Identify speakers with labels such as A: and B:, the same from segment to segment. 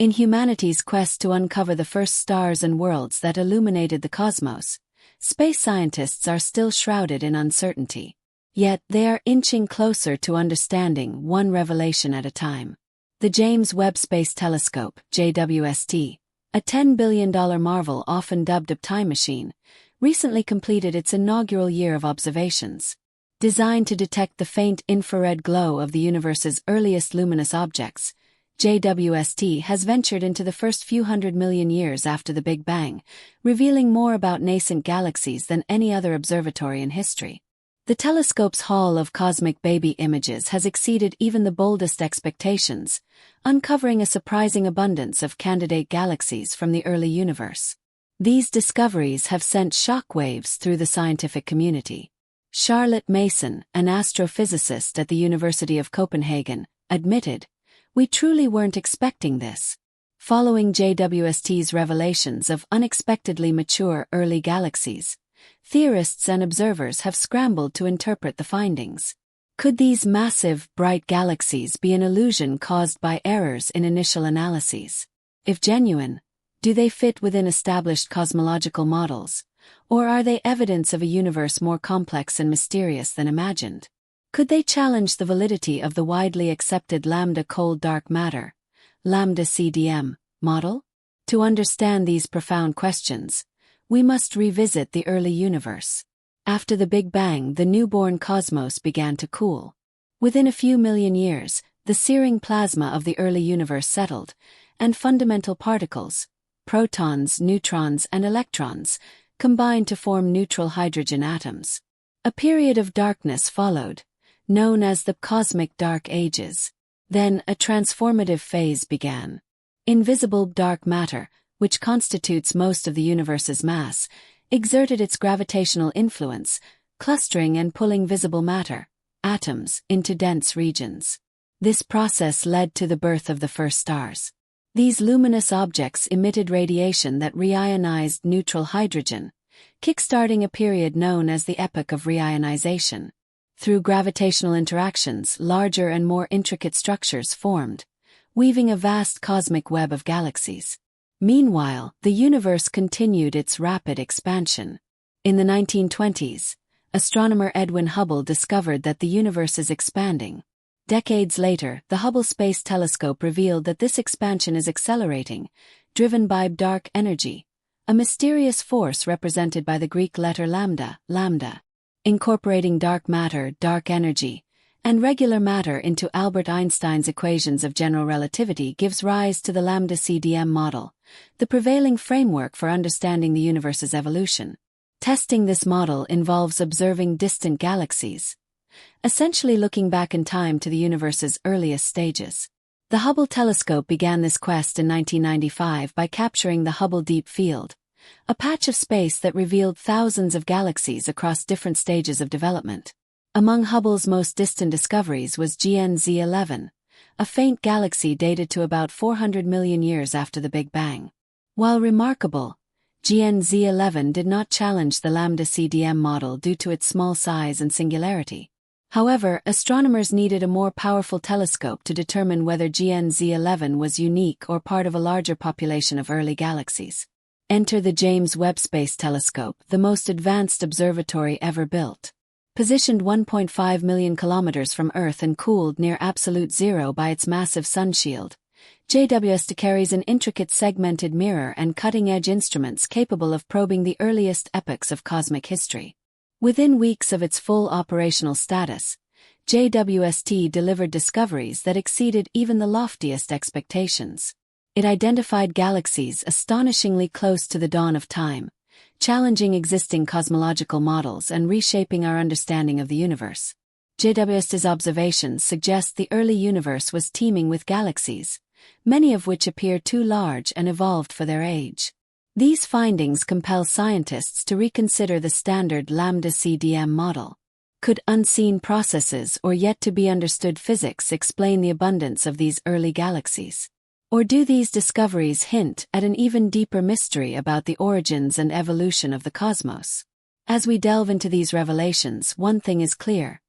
A: In humanity's quest to uncover the first stars and worlds that illuminated the cosmos, space scientists are still shrouded in uncertainty. Yet they are inching closer to understanding one revelation at a time. The James Webb Space Telescope, JWST, a $10 billion marvel often dubbed a time machine, recently completed its inaugural year of observations. Designed to detect the faint infrared glow of the universe's earliest luminous objects, JWST has ventured into the first few hundred million years after the Big Bang, revealing more about nascent galaxies than any other observatory in history. The telescope's haul of cosmic baby images has exceeded even the boldest expectations, uncovering a surprising abundance of candidate galaxies from the early universe. These discoveries have sent shockwaves through the scientific community. Charlotte Mason, an astrophysicist at the University of Copenhagen, admitted, "We truly weren't expecting this." Following JWST's revelations of unexpectedly mature early galaxies, theorists and observers have scrambled to interpret the findings. Could these massive, bright galaxies be an illusion caused by errors in initial analyses? If genuine, do they fit within established cosmological models, or are they evidence of a universe more complex and mysterious than imagined? Could they challenge the validity of the widely accepted lambda cold dark matter, lambda CDM, model? To understand these profound questions, we must revisit the early universe. After the Big Bang, the newborn cosmos began to cool. Within a few million years, the searing plasma of the early universe settled, and fundamental particles, protons, neutrons, and electrons, combined to form neutral hydrogen atoms. A period of darkness followed, known as the cosmic dark ages. Then a transformative phase began. Invisible dark matter, which constitutes most of the universe's mass, exerted its gravitational influence, clustering and pulling visible matter, atoms, into dense regions. This process led to the birth of the first stars. These luminous objects emitted radiation that reionized neutral hydrogen, kickstarting a period known as the Epoch of Reionization. Through gravitational interactions, larger and more intricate structures formed, weaving a vast cosmic web of galaxies. Meanwhile, the universe continued its rapid expansion. In the 1920s, astronomer Edwin Hubble discovered that the universe is expanding. Decades later, the Hubble Space Telescope revealed that this expansion is accelerating, driven by dark energy, a mysterious force represented by the Greek letter lambda, incorporating dark matter, dark energy, and regular matter into Albert Einstein's equations of general relativity gives rise to the lambda CDM model, the prevailing framework for understanding the universe's evolution. Testing this model involves observing distant galaxies, essentially looking back in time to the universe's earliest stages. The Hubble telescope began this quest in 1995 by capturing the Hubble Deep Field, a patch of space that revealed thousands of galaxies across different stages of development. Among Hubble's most distant discoveries was GNZ11, a faint galaxy dated to about 400 million years after the Big Bang. While remarkable, GNZ11 did not challenge the lambda CDM model due to its small size and singularity. However, astronomers needed a more powerful telescope to determine whether GNZ11 was unique or part of a larger population of early galaxies. Enter the James Webb Space Telescope, the most advanced observatory ever built. Positioned 1.5 million kilometers from Earth and cooled near absolute zero by its massive sun shield, JWST carries an intricate segmented mirror and cutting-edge instruments capable of probing the earliest epochs of cosmic history. Within weeks of its full operational status, JWST delivered discoveries that exceeded even the loftiest expectations. It identified galaxies astonishingly close to the dawn of time, challenging existing cosmological models and reshaping our understanding of the universe. JWST's observations suggest the early universe was teeming with galaxies, many of which appear too large and evolved for their age. These findings compel scientists to reconsider the standard lambda CDM model. Could unseen processes or yet-to-be-understood physics explain the abundance of these early galaxies? Or do these discoveries hint at an even deeper mystery about the origins and evolution of the cosmos? As we delve into these revelations, one thing is clear: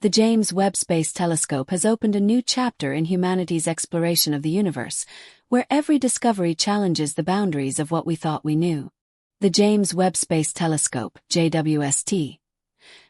A: The James Webb Space Telescope has opened a new chapter in humanity's exploration of the universe, where every discovery challenges the boundaries of what we thought we knew. The James Webb Space Telescope, JWST,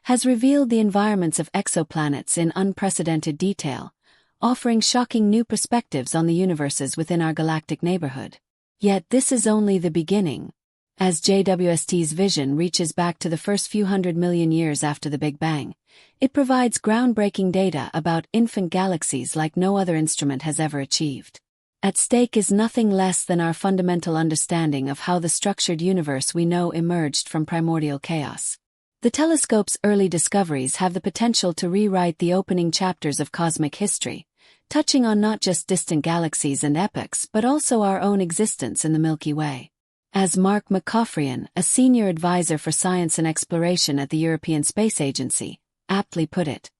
A: has revealed the environments of exoplanets in unprecedented detail, offering shocking new perspectives on the universes within our galactic neighborhood. Yet this is only the beginning. As JWST's vision reaches back to the first few 100 million years after the Big Bang, it provides groundbreaking data about infant galaxies like no other instrument has ever achieved. At stake is nothing less than our fundamental understanding of how the structured universe we know emerged from primordial chaos. The telescope's early discoveries have the potential to rewrite the opening chapters of cosmic history, touching on not just distant galaxies and epochs but also our own existence in the Milky Way. As Mark McCaffrian, a senior advisor for science and exploration at the European Space Agency, aptly put it,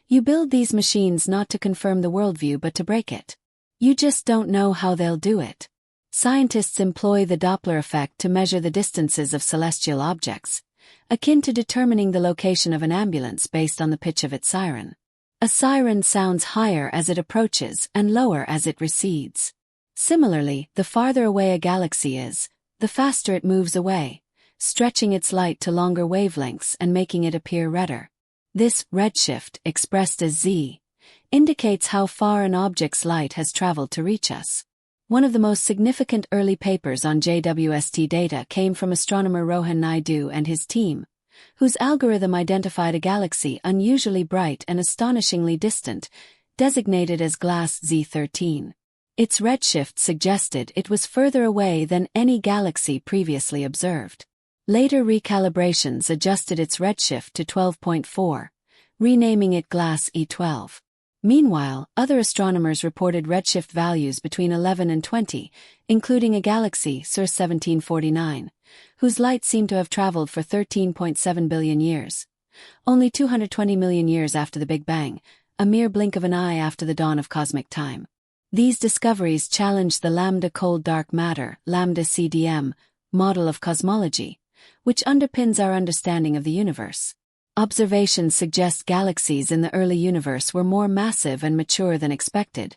A: "You build these machines not to confirm the worldview but to break it. You just don't know how they'll do it." Scientists employ the Doppler effect to measure the distances of celestial objects, akin to determining the location of an ambulance based on the pitch of its siren. A siren sounds higher as it approaches and lower as it recedes. Similarly, the farther away a galaxy is, the faster it moves away, stretching its light to longer wavelengths and making it appear redder. This redshift, expressed as Z, indicates how far an object's light has traveled to reach us. One of the most significant early papers on JWST data came from astronomer Rohan Naidu and his team, whose algorithm identified a galaxy unusually bright and astonishingly distant, designated as Glass Z13. Its redshift suggested it was further away than any galaxy previously observed. Later recalibrations adjusted its redshift to 12.4, renaming it Glass E12. Meanwhile, other astronomers reported redshift values between 11 and 20, including a galaxy, CIRS 1749, whose light seemed to have traveled for 13.7 billion years. Only 220 million years after the Big Bang, a mere blink of an eye after the dawn of cosmic time. These discoveries challenged the lambda cold dark matter, lambda CDM, model of cosmology, which underpins our understanding of the universe. Observations suggest galaxies in the early universe were more massive and mature than expected,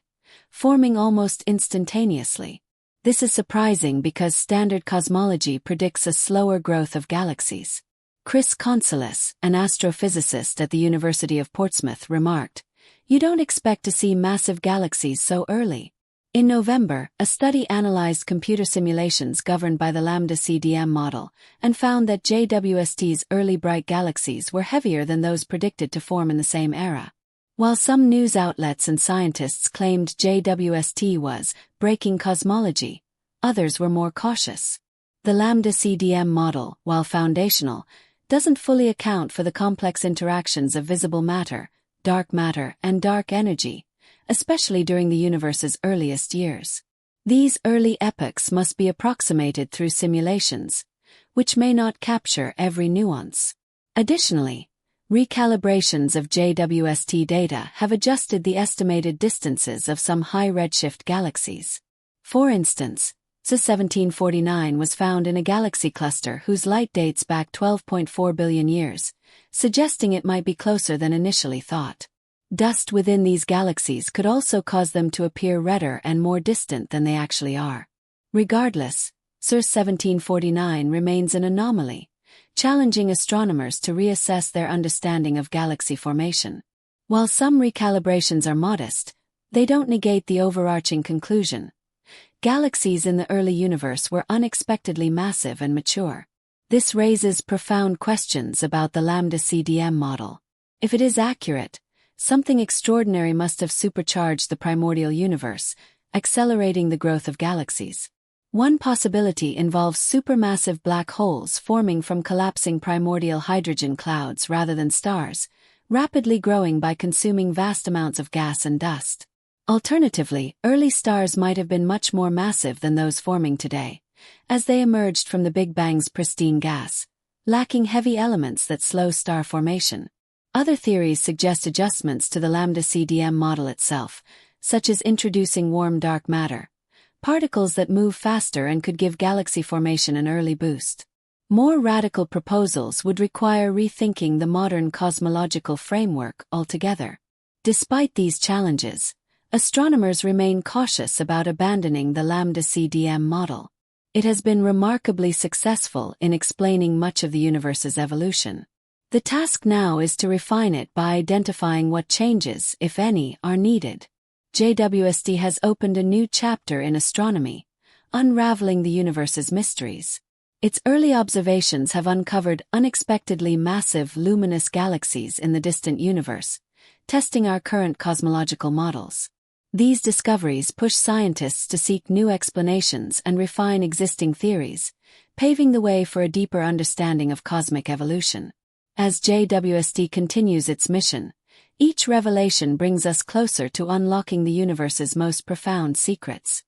A: forming almost instantaneously. This is surprising because standard cosmology predicts a slower growth of galaxies. Chris Consolis, an astrophysicist at the University of Portsmouth, remarked, "You don't expect to see massive galaxies so early." In November, a study analyzed computer simulations governed by the lambda CDM model and found that JWST's early bright galaxies were heavier than those predicted to form in the same era. While some news outlets and scientists claimed JWST was breaking cosmology, others were more cautious. The lambda CDM model, while foundational, doesn't fully account for the complex interactions of visible matter, dark matter, and dark energy, especially during the universe's earliest years. These early epochs must be approximated through simulations, which may not capture every nuance. Additionally, recalibrations of JWST data have adjusted the estimated distances of some high redshift galaxies. For instance, CIRS 1749 was found in a galaxy cluster whose light dates back 12.4 billion years, suggesting it might be closer than initially thought. Dust within these galaxies could also cause them to appear redder and more distant than they actually are. Regardless, CIRS 1749 remains an anomaly, challenging astronomers to reassess their understanding of galaxy formation. While some recalibrations are modest, they don't negate the overarching conclusion. Galaxies in the early universe were unexpectedly massive and mature. This raises profound questions about the lambda CDM model. If it is accurate, something extraordinary must have supercharged the primordial universe, accelerating the growth of galaxies. One possibility involves supermassive black holes forming from collapsing primordial hydrogen clouds rather than stars, rapidly growing by consuming vast amounts of gas and dust. Alternatively, early stars might have been much more massive than those forming today, as they emerged from the Big Bang's pristine gas, lacking heavy elements that slow star formation. Other theories suggest adjustments to the lambda CDM model itself, such as introducing warm dark matter, particles that move faster and could give galaxy formation an early boost. More radical proposals would require rethinking the modern cosmological framework altogether. Despite these challenges, astronomers remain cautious about abandoning the lambda-CDM model. It has been remarkably successful in explaining much of the universe's evolution. The task now is to refine it by identifying what changes, if any, are needed. JWST has opened a new chapter in astronomy, unraveling the universe's mysteries. Its early observations have uncovered unexpectedly massive luminous galaxies in the distant universe, testing our current cosmological models. These discoveries push scientists to seek new explanations and refine existing theories, paving the way for a deeper understanding of cosmic evolution. As JWST continues its mission, each revelation brings us closer to unlocking the universe's most profound secrets.